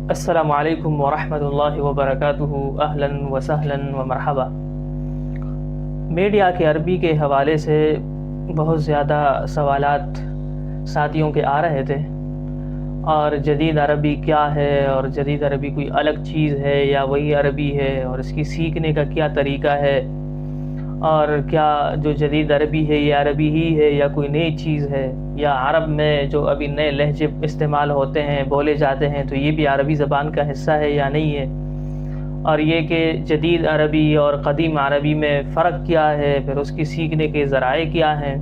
السلام علیکم ورحمۃ اللہ وبرکاتہ، اہلاً وسہلاً ومرحبا۔ میڈیا کے عربی کے حوالے سے بہت زیادہ سوالات ساتھیوں کے آ رہے تھے، اور جدید عربی کیا ہے، اور جدید عربی کوئی الگ چیز ہے یا وہی عربی ہے، اور اس کی سیکھنے کا کیا طریقہ ہے، اور کیا جو جدید عربی ہے یہ عربی ہی ہے یا کوئی نئی چیز ہے، یا عرب میں جو ابھی نئے لہجے استعمال ہوتے ہیں بولے جاتے ہیں تو یہ بھی عربی زبان کا حصہ ہے یا نہیں ہے، اور یہ کہ جدید عربی اور قدیم عربی میں فرق کیا ہے، پھر اس کی سیکھنے کے ذرائع کیا ہیں،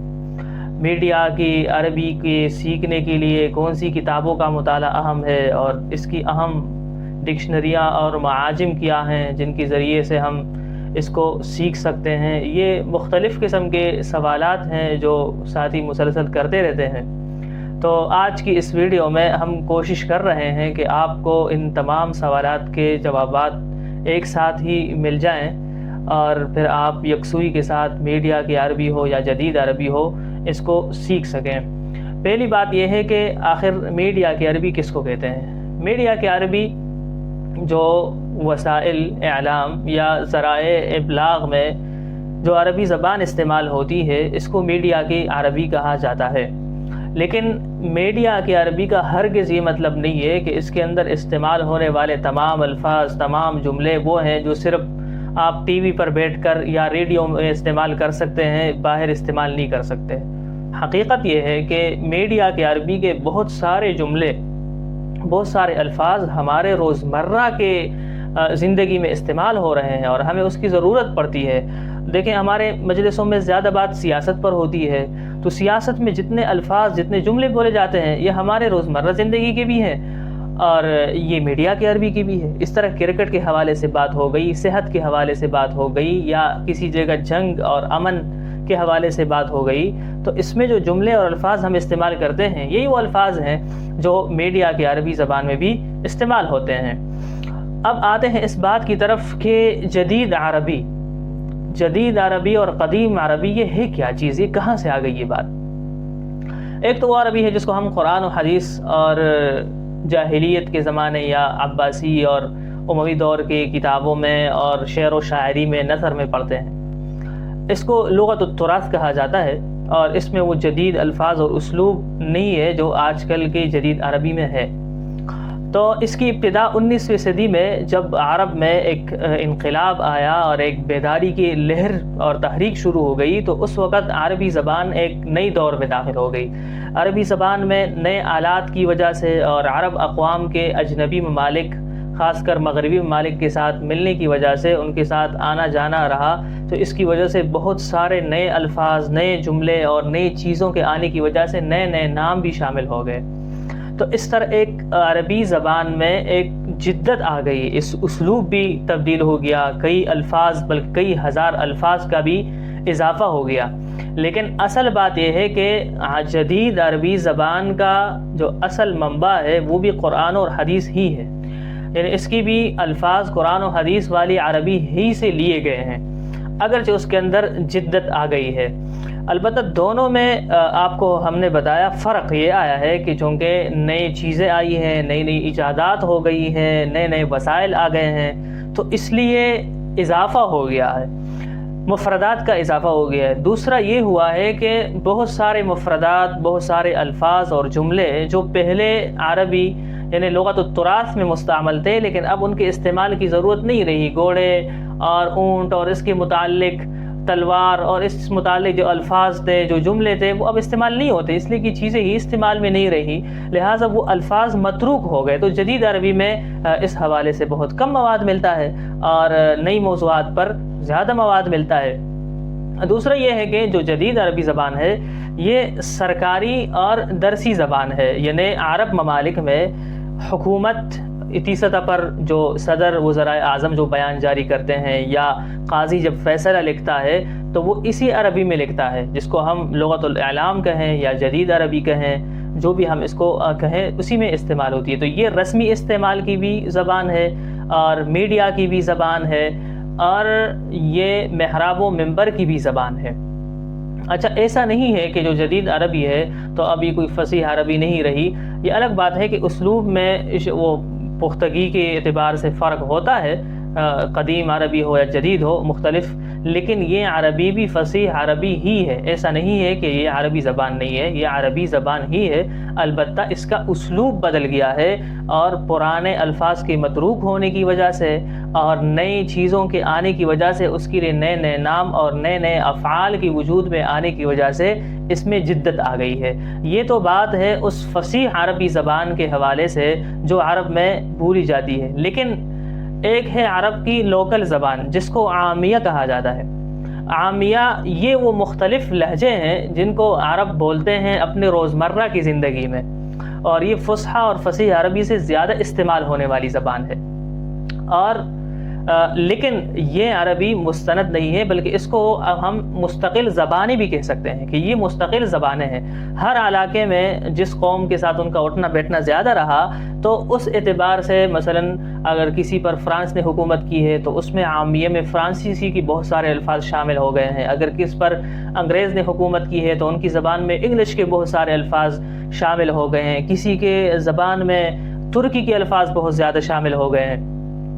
میڈیا کی عربی کے سیکھنے کے لیے کون سی کتابوں کا مطالعہ اہم ہے، اور اس کی اہم ڈکشنریاں اور معاجم کیا ہیں جن کے ذریعے سے ہم اس کو سیکھ سکتے ہیں۔ یہ مختلف قسم کے سوالات ہیں جو ساتھی مسلسل کرتے رہتے ہیں۔ تو آج کی اس ویڈیو میں ہم کوشش کر رہے ہیں کہ آپ کو ان تمام سوالات کے جوابات ایک ساتھ ہی مل جائیں، اور پھر آپ یکسوئی کے ساتھ میڈیا کی عربی ہو یا جدید عربی ہو اس کو سیکھ سکیں۔ پہلی بات یہ ہے کہ آخر میڈیا کی عربی کس کو کہتے ہیں؟ میڈیا کی عربی جو وسائل اعلام یا ذرائع ابلاغ میں جو عربی زبان استعمال ہوتی ہے اس کو میڈیا کی عربی کہا جاتا ہے، لیکن میڈیا کی عربی کا ہرگز یہ مطلب نہیں ہے کہ اس کے اندر استعمال ہونے والے تمام الفاظ، تمام جملے وہ ہیں جو صرف آپ ٹی وی پر بیٹھ کر یا ریڈیو میں استعمال کر سکتے ہیں، باہر استعمال نہیں کر سکتے۔ حقیقت یہ ہے کہ میڈیا کی عربی کے بہت سارے جملے، بہت سارے الفاظ ہمارے روزمرہ کے زندگی میں استعمال ہو رہے ہیں اور ہمیں اس کی ضرورت پڑتی ہے۔ دیکھیں، ہمارے مجلسوں میں زیادہ بات سیاست پر ہوتی ہے، تو سیاست میں جتنے الفاظ، جتنے جملے بولے جاتے ہیں یہ ہمارے روزمرہ زندگی کے بھی ہیں، اور یہ میڈیا کی عربی کی بھی ہے۔ اس طرح کرکٹ کے حوالے سے بات ہو گئی، صحت کے حوالے سے بات ہو گئی، یا کسی جگہ جنگ اور امن کے حوالے سے بات ہو گئی، تو اس میں جو جملے اور الفاظ ہم استعمال کرتے ہیں یہی وہ الفاظ ہیں جو میڈیا کی عربی زبان میں بھی استعمال ہوتے ہیں۔ اب آتے ہیں اس بات کی طرف کہ جدید عربی اور قدیم عربی یہ ہے کیا چیز، یہ کہاں سے آ گئی یہ بات؟ ایک تو وہ عربی ہے جس کو ہم قرآن و حدیث اور جاہلیت کے زمانے یا عباسی اور اموی دور کی کتابوں میں اور شعر و شاعری میں، نثر میں پڑھتے ہیں۔ اس کو لغت التراث کہا جاتا ہے، اور اس میں وہ جدید الفاظ اور اسلوب نہیں ہے جو آج کل کی جدید عربی میں ہے۔ تو اس کی ابتدا 19ویں صدی میں جب عرب میں ایک انقلاب آیا اور ایک بیداری کی لہر اور تحریک شروع ہو گئی، تو اس وقت عربی زبان ایک نئی دور میں داخل ہو گئی۔ عربی زبان میں نئے آلات کی وجہ سے اور عرب اقوام کے اجنبی ممالک، خاص کر مغربی ممالک کے ساتھ ملنے کی وجہ سے ان کے ساتھ آنا جانا رہا، تو اس کی وجہ سے بہت سارے نئے الفاظ، نئے جملے اور نئی چیزوں کے آنے کی وجہ سے نئے نئے نام بھی شامل ہو گئے۔ تو اس طرح ایک عربی زبان میں ایک جدت آ گئی، اس اسلوب بھی تبدیل ہو گیا، کئی الفاظ بلکہ کئی ہزار الفاظ کا بھی اضافہ ہو گیا۔ لیکن اصل بات یہ ہے کہ جدید عربی زبان کا جو اصل منبع ہے وہ بھی قرآن اور حدیث ہی ہے، یعنی اس کی بھی الفاظ قرآن و حدیث والی عربی ہی سے لیے گئے ہیں، اگرچہ اس کے اندر جدت آ گئی ہے۔ البتہ دونوں میں آپ کو ہم نے بتایا فرق یہ آیا ہے کہ چونکہ نئی چیزیں آئی ہیں، نئی نئی ایجادات ہو گئی ہیں، نئے نئے وسائل آ گئے ہیں، تو اس لیے اضافہ ہو گیا ہے، مفردات کا اضافہ ہو گیا ہے۔ دوسرا یہ ہوا ہے کہ بہت سارے مفردات، بہت سارے الفاظ اور جملے جو پہلے عربی یعنی لغت التراث میں مستعمل تھے، لیکن اب ان کے استعمال کی ضرورت نہیں رہی۔ گھوڑے اور اونٹ اور اس کے متعلق تلوار اور اس متعلق جو الفاظ تھے، جو جملے تھے، وہ اب استعمال نہیں ہوتے، اس لیے کہ چیزیں ہی استعمال میں نہیں رہی، لہٰذا وہ الفاظ متروک ہو گئے۔ تو جدید عربی میں اس حوالے سے بہت کم مواد ملتا ہے اور نئی موضوعات پر زیادہ مواد ملتا ہے۔ دوسرا یہ ہے کہ جو جدید عربی زبان ہے یہ سرکاری اور درسی زبان ہے، یعنی عرب ممالک میں حکومت اتی سطح پر جو صدر وزرائے اعظم جو بیان جاری کرتے ہیں، یا قاضی جب فیصلہ لکھتا ہے تو وہ اسی عربی میں لکھتا ہے، جس کو ہم لغت الاعلام کہیں یا جدید عربی کہیں، جو بھی ہم اس کو کہیں اسی میں استعمال ہوتی ہے۔ تو یہ رسمی استعمال کی بھی زبان ہے اور میڈیا کی بھی زبان ہے، اور یہ محراب و منبر کی بھی زبان ہے۔ اچھا، ایسا نہیں ہے کہ جو جدید عربی ہے تو اب یہ کوئی فصیح عربی نہیں رہی۔ یہ الگ بات ہے کہ اسلوب میں وہ پختگی کے اعتبار سے فرق ہوتا ہے، قدیم عربی ہو یا جدید ہو مختلف، لیکن یہ عربی بھی فصیح عربی ہی ہے۔ ایسا نہیں ہے کہ یہ عربی زبان نہیں ہے، یہ عربی زبان ہی ہے، البتہ اس کا اسلوب بدل گیا ہے، اور پرانے الفاظ کے متروک ہونے کی وجہ سے اور نئی چیزوں کے آنے کی وجہ سے اس کے لیے نئے نئے نام اور نئے نئے افعال کی وجود میں آنے کی وجہ سے اس میں جدت آ گئی ہے۔ یہ تو بات ہے اس فصیح عربی زبان کے حوالے سے جو عرب میں بولی جاتی ہے، لیکن ایک ہے عرب کی لوکل زبان جس کو عامیہ کہا جاتا ہے۔ عامیہ یہ وہ مختلف لہجے ہیں جن کو عرب بولتے ہیں اپنے روزمرہ کی زندگی میں، اور یہ فصحی اور فصیح عربی سے زیادہ استعمال ہونے والی زبان ہے، اور لیکن یہ عربی مستند نہیں ہے، بلکہ اس کو ہم مستقل زبانیں بھی کہہ سکتے ہیں کہ یہ مستقل زبانیں ہیں۔ ہر علاقے میں جس قوم کے ساتھ ان کا اٹھنا بیٹھنا زیادہ رہا تو اس اعتبار سے مثلا اگر کسی پر فرانس نے حکومت کی ہے تو اس میں عامیہ میں فرانسیسی کی بہت سارے الفاظ شامل ہو گئے ہیں، اگر کس پر انگریز نے حکومت کی ہے تو ان کی زبان میں انگلش کے بہت سارے الفاظ شامل ہو گئے ہیں، کسی کے زبان میں ترکی کے الفاظ بہت زیادہ شامل ہو گئے ہیں،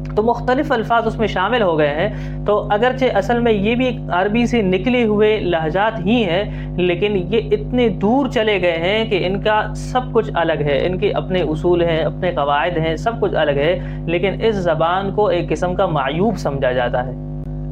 تو مختلف الفاظ اس میں شامل ہو گئے ہیں۔ تو اگرچہ اصل میں یہ بھی عربی سے نکلے ہوئے لہجات ہی ہیں، لیکن یہ اتنے دور چلے گئے ہیں کہ ان کا سب کچھ الگ ہے، ان کے اپنے اصول ہیں، اپنے قواعد ہیں، سب کچھ الگ ہے، لیکن اس زبان کو ایک قسم کا معیوب سمجھا جاتا ہے۔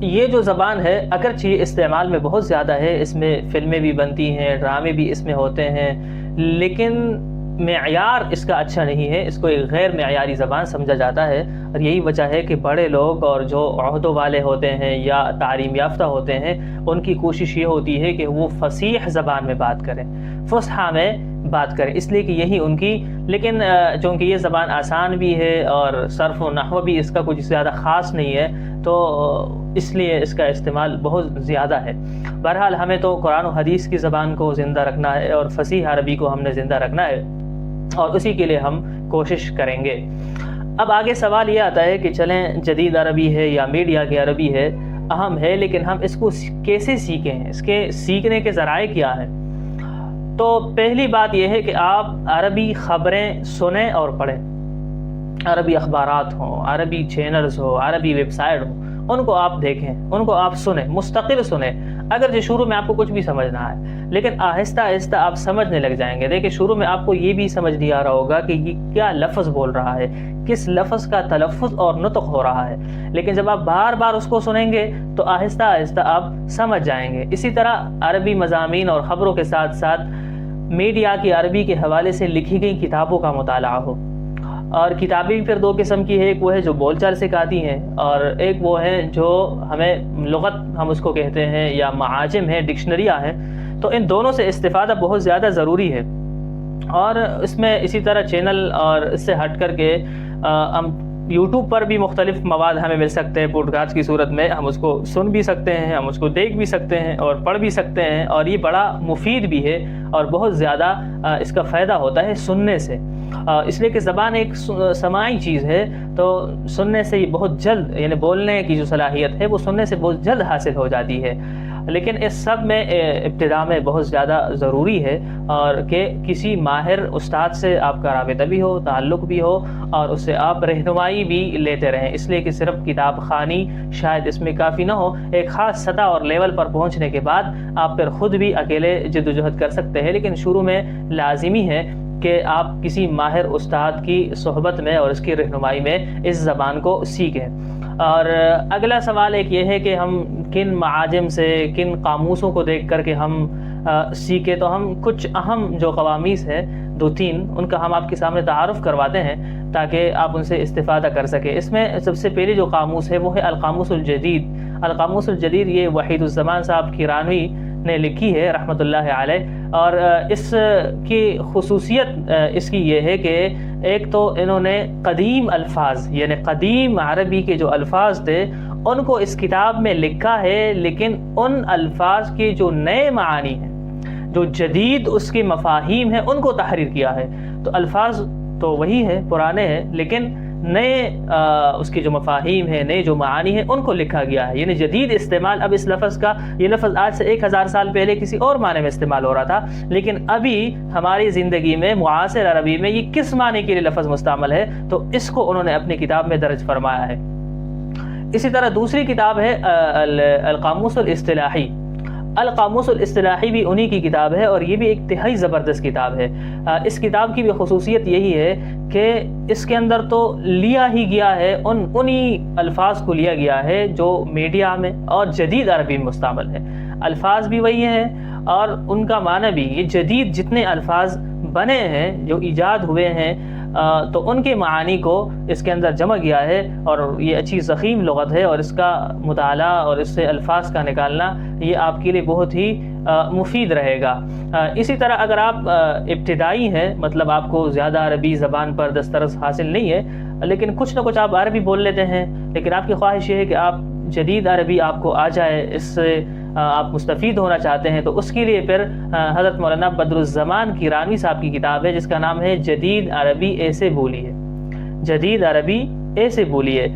یہ جو زبان ہے اگرچہ یہ استعمال میں بہت زیادہ ہے، اس میں فلمیں بھی بنتی ہیں، ڈرامے بھی اس میں ہوتے ہیں، لیکن معیار اس کا اچھا نہیں ہے، اس کو ایک غیر معیاری زبان سمجھا جاتا ہے، اور یہی وجہ ہے کہ بڑے لوگ اور جو عہدوں والے ہوتے ہیں یا تعلیم یافتہ ہوتے ہیں ان کی کوشش یہ ہوتی ہے کہ وہ فصیح زبان میں بات کریں، فصحیٰ میں بات کریں، اس لیے کہ یہی ان کی، لیکن چونکہ یہ زبان آسان بھی ہے اور صرف و نحو بھی اس کا کچھ زیادہ خاص نہیں ہے، تو اس لیے اس کا استعمال بہت زیادہ ہے۔ بہرحال ہمیں تو قرآن و حدیث کی زبان کو زندہ رکھنا ہے اور فصیح عربی کو ہم نے زندہ رکھنا ہے، اور اسی کے لیے ہم کوشش کریں گے۔ اب آگے سوال یہ آتا ہے کہ چلیں جدید عربی ہے یا میڈیا کی عربی ہے، اہم ہے، لیکن ہم اس کو کیسے سیکھیں، اس کے سیکھنے کے ذرائع کیا ہیں؟ تو پہلی بات یہ ہے کہ آپ عربی خبریں سنیں اور پڑھیں، عربی اخبارات ہوں، عربی چینلز ہو، عربی ویب سائٹ ہوں، ان کو آپ دیکھیں، ان کو آپ سنیں، مستقل سنیں۔ اگرچہ شروع میں آپ کو کچھ بھی سمجھ نہ آئے، لیکن آہستہ آہستہ آپ سمجھنے لگ جائیں گے۔ دیکھیں شروع میں آپ کو یہ بھی سمجھ نہیں آ رہا ہوگا کہ یہ کیا لفظ بول رہا ہے، کس لفظ کا تلفظ اور نطق ہو رہا ہے، لیکن جب آپ بار بار اس کو سنیں گے تو آہستہ آہستہ آپ سمجھ جائیں گے۔ اسی طرح عربی مضامین اور خبروں کے ساتھ ساتھ میڈیا کی عربی کے حوالے سے لکھی گئی کتابوں کا مطالعہ ہو، اور کتابیں بھی پھر دو قسم کی ہے، ایک وہ ہے جو بول چال سکھاتی ہیں، اور ایک وہ ہے جو ہمیں لغت ہم اس کو کہتے ہیں یا معاجم ہیں، ڈکشنریاں ہیں، تو ان دونوں سے استفادہ بہت زیادہ ضروری ہے۔ اور اس میں اسی طرح چینل اور اس سے ہٹ کر کے ہم یوٹیوب پر بھی مختلف مواد ہمیں مل سکتے ہیں پوڈ کاسٹ کی صورت میں، ہم اس کو سن بھی سکتے ہیں، ہم اس کو دیکھ بھی سکتے ہیں اور پڑھ بھی سکتے ہیں، اور یہ بڑا مفید بھی ہے اور بہت زیادہ اس کا فائدہ ہوتا ہے سننے سے، اس لیے کہ زبان ایک سماعی چیز ہے، تو سننے سے یہ بہت جلد، یعنی بولنے کی جو صلاحیت ہے وہ سننے سے بہت جلد حاصل ہو جاتی ہے۔ لیکن اس سب میں ابتدا میں بہت زیادہ ضروری ہے، اور کہ کسی ماہر استاد سے آپ کا رابطہ بھی ہو، تعلق بھی ہو، اور اس سے آپ رہنمائی بھی لیتے رہیں، اس لیے کہ صرف کتاب خوانی شاید اس میں کافی نہ ہو، ایک خاص سطح اور لیول پر پہنچنے کے بعد آپ پھر خود بھی اکیلے جدوجہد کر سکتے ہیں، لیکن شروع میں لازمی ہے کہ آپ کسی ماہر استاد کی صحبت میں اور اس کی رہنمائی میں اس زبان کو سیکھیں۔ اور اگلا سوال ایک یہ ہے کہ ہم کن معاجم سے، کن قاموسوں کو دیکھ کر کے ہم سیکھیں، تو ہم کچھ اہم جو قواميس ہیں 2-3 ان کا ہم آپ کے سامنے تعارف کرواتے ہیں تاکہ آپ ان سے استفادہ کر سکیں۔ اس میں سب سے پہلی جو قاموس ہے وہ ہے القاموس الجدید۔ القاموس الجدید یہ وحید الزمان صاحب کیرانوی نے لکھی ہے رحمۃ اللہ علیہ، اور اس کی خصوصیت اس کی یہ ہے کہ ایک تو انہوں نے قدیم الفاظ، یعنی قدیم عربی کے جو الفاظ تھے ان کو اس کتاب میں لکھا ہے، لیکن ان الفاظ کے جو نئے معانی ہیں، جو جدید اس کے مفاہیم ہیں، ان کو تحریر کیا ہے۔ تو الفاظ تو وہی ہے، پرانے ہیں، لیکن نئے اس کے جو مفاہیم ہیں، نئے جو معانی ہیں، ان کو لکھا گیا ہے. یعنی جدید استعمال اب اس لفظ کا، یہ لفظ آج سے 1000 سال پہلے کسی اور معنی میں استعمال ہو رہا تھا، لیکن ابھی ہماری زندگی میں معاصر عربی میں یہ کس معنی کے لیے لفظ مستعمل ہے، تو اس کو انہوں نے اپنی کتاب میں درج فرمایا ہے. اسی طرح دوسری کتاب ہے القاموس الاصطلاحی. القاموس الاصطلاحی بھی انہی کی کتاب ہے، اور یہ بھی ایک انتہائی زبردست کتاب ہے. اس کتاب کی بھی خصوصیت یہی ہے کہ اس کے اندر تو لیا ہی گیا ہے، انہی الفاظ کو لیا گیا ہے جو میڈیا میں اور جدید عربی میں مستعمل ہے. الفاظ بھی وہی ہیں اور ان کا معنی بھی. یہ جدید جتنے الفاظ بنے ہیں، جو ایجاد ہوئے ہیں، تو ان کے معانی کو اس کے اندر جمع کیا ہے، اور یہ اچھی ضخیم لغت ہے، اور اس کا مطالعہ اور اس سے الفاظ کا نکالنا یہ آپ کے لیے بہت ہی مفید رہے گا. اسی طرح اگر آپ ابتدائی ہیں، مطلب آپ کو زیادہ عربی زبان پر دسترس حاصل نہیں ہے، لیکن کچھ نہ کچھ آپ عربی بول لیتے ہیں، لیکن آپ کی خواہش یہ ہے کہ آپ جدید عربی آپ کو آ جائے، اس سے آپ مستفید ہونا چاہتے ہیں، تو اس کے لیے پھر حضرت مولانا بدر الزمان کیرانوی صاحب کی کتاب ہے جس کا نام ہے جدید عربی ایسے بولیے. جدید عربی ایسے بولیے.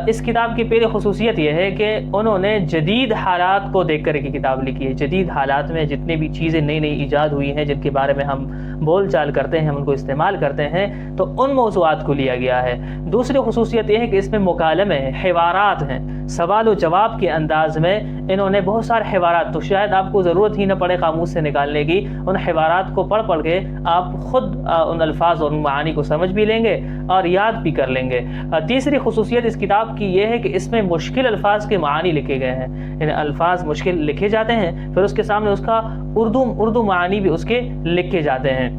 اس کتاب کی پہلی خصوصیت یہ ہے کہ انہوں نے جدید حالات کو دیکھ کر کی کتاب لکھی ہے. جدید حالات میں جتنی بھی چیزیں نئی نئی ایجاد ہوئی ہیں، جن کے بارے میں ہم بول چال کرتے ہیں، ہم ان کو استعمال کرتے ہیں، تو ان موضوعات کو لیا گیا ہے. دوسری خصوصیت یہ ہے کہ اس میں مکالمے ہیں، حوارات ہیں، سوال و جواب کے انداز میں انہوں نے بہت سارے حوارات، تو شاید آپ کو ضرورت ہی نہ پڑے قاموس سے نکالنے کی. ان حوارات کو پڑھ پڑھ کے آپ خود ان الفاظ اور معانی کو سمجھ بھی لیں گے اور یاد بھی کر لیں گے. تیسری خصوصیت اس کتاب کی یہ ہے کہ اس میں مشکل الفاظ کے معانی لکھے گئے ہیں. یعنی الفاظ مشکل لکھے جاتے ہیں، پھر اس کے سامنے اس کا اردو معانی بھی اس کے لکھے جاتے ہیں.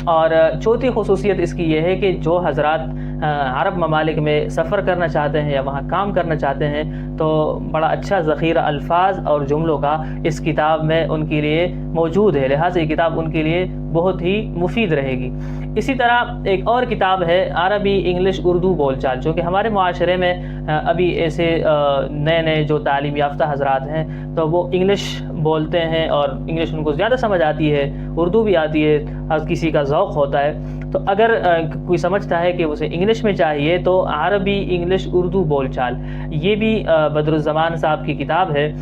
اور چوتھی خصوصیت اس کی یہ ہے کہ جو حضرات عرب ممالک میں سفر کرنا چاہتے ہیں یا وہاں کام کرنا چاہتے ہیں، تو بڑا اچھا ذخیرہ الفاظ اور جملوں کا اس کتاب میں ان کے لیے موجود ہے. لہٰذا یہ کتاب ان کے لیے بہت ہی مفید رہے گی. اسی طرح ایک اور کتاب ہے عربی انگلش اردو بول چال، جو کہ ہمارے معاشرے میں ابھی ایسے نئے نئے جو تعلیم یافتہ حضرات ہیں تو وہ انگلش بولتے ہیں اور انگلش ان کو زیادہ سمجھ آتی ہے، اردو بھی آتی ہے، ہر کسی کا ذوق ہوتا ہے. تو اگر کوئی سمجھتا ہے کہ اسے انگلش میں چاہیے تو عربی انگلش اردو بول چال، یہ بھی بدر الزمان صاحب کی کتاب ہے.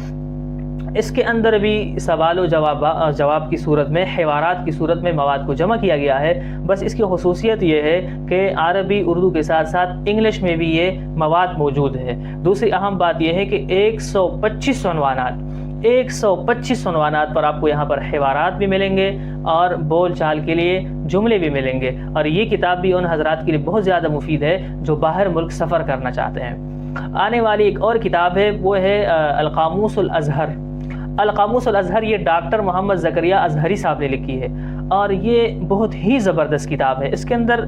اس کے اندر بھی سوال و جواب کی صورت میں، حوارات کی صورت میں مواد کو جمع کیا گیا ہے. بس اس کی خصوصیت یہ ہے کہ عربی اردو کے ساتھ ساتھ انگلش میں بھی یہ مواد موجود ہے. دوسری اہم بات یہ ہے کہ 125 عنوانات پر آپ کو یہاں پر حوارات بھی ملیں گے اور بول چال کے لیے جملے بھی ملیں گے. اور یہ کتاب بھی ان حضرات کے لیے بہت زیادہ مفید ہے جو باہر ملک سفر کرنا چاہتے ہیں. آنے والی ایک اور کتاب ہے، وہ ہے القاموس الازہر. القاموس الازہر یہ ڈاکٹر محمد زکریا ازہری صاحب نے لکھی ہے، اور یہ بہت ہی زبردست کتاب ہے. اس کے اندر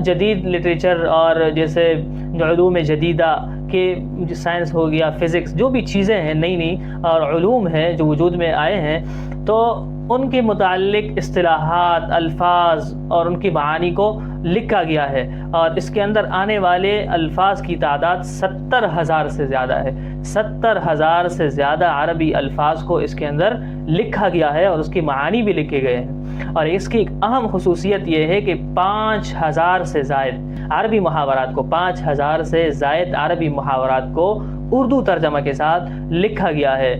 جدید لٹریچر اور جیسے جو علوم جدیدہ کے سائنس ہو گیا، فزکس، جو بھی چیزیں ہیں نئی نئی اور علوم ہیں جو وجود میں آئے ہیں، تو ان کے متعلق اصطلاحات، الفاظ اور ان کی معانی کو لکھا گیا ہے. اور اس کے اندر آنے والے الفاظ کی تعداد 70,000 سے زیادہ ہے. 70,000 سے زیادہ عربی الفاظ کو اس کے اندر لکھا گیا ہے اور اس کی معانی بھی لکھے گئے ہیں. اور اس کی ایک اہم خصوصیت یہ ہے کہ 5,000 سے زائد عربی محاورات کو 5,000 سے زائد عربی محاورات کو اردو ترجمہ کے ساتھ لکھا گیا ہے.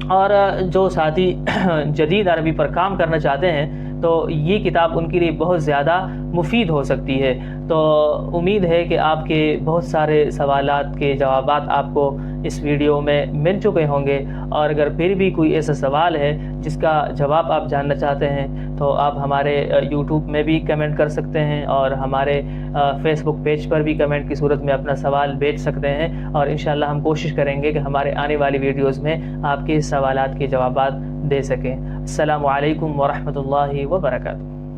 اور جو ساتھی جدید عربی پر کام کرنا چاہتے ہیں تو یہ کتاب ان کے لیے بہت زیادہ مفید ہو سکتی ہے. تو امید ہے کہ آپ کے بہت سارے سوالات کے جوابات آپ کو اس ویڈیو میں مل چکے ہوں گے. اور اگر پھر بھی کوئی ایسا سوال ہے جس کا جواب آپ جاننا چاہتے ہیں تو آپ ہمارے یوٹیوب میں بھی کمنٹ کر سکتے ہیں اور ہمارے فیس بک پیج پر بھی کمنٹ کی صورت میں اپنا سوال بھیج سکتے ہیں. اور انشاءاللہ ہم کوشش کریں گے کہ ہمارے آنے والی ویڈیوز میں آپ کے سوالات کے جوابات دے سکیں. السلام علیکم ورحمۃ اللہ وبرکاتہ.